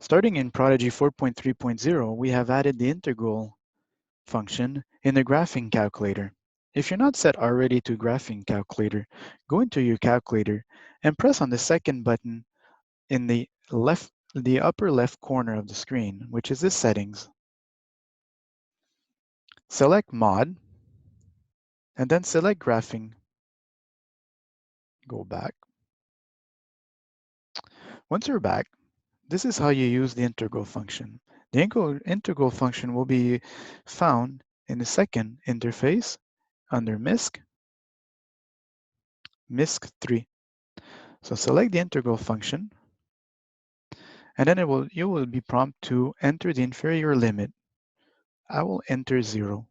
Starting in Prodigy 4.3.0, we have added the integral function in the graphing calculator. If you're not set already to graphing calculator, go into your calculator and press on the second button in the upper left corner of the screen, which is the settings. Select mod and then select graphing. Go back. Once you're back, this is how you use the integral function. The integral function will be found in the second interface under MISC 3. So select the integral function, and then you will be prompted to enter the inferior limit. I will enter 0.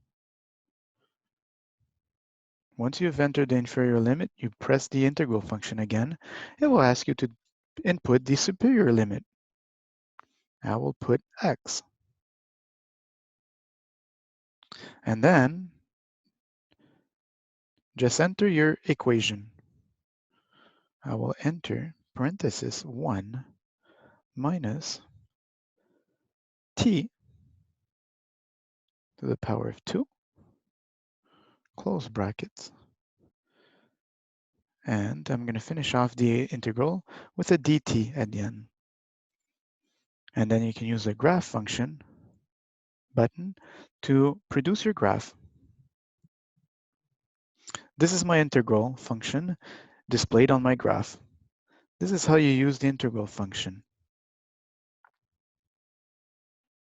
Once you've entered the inferior limit, you press the integral function again. It will ask you to input the superior limit. I will put x. And then just enter your equation. I will enter parenthesis 1 minus t to the power of 2, close brackets. And I'm going to finish off the integral with a dt at the end. And then you can use the graph function button to produce your graph. This is my integral function displayed on my graph. This is how you use the integral function.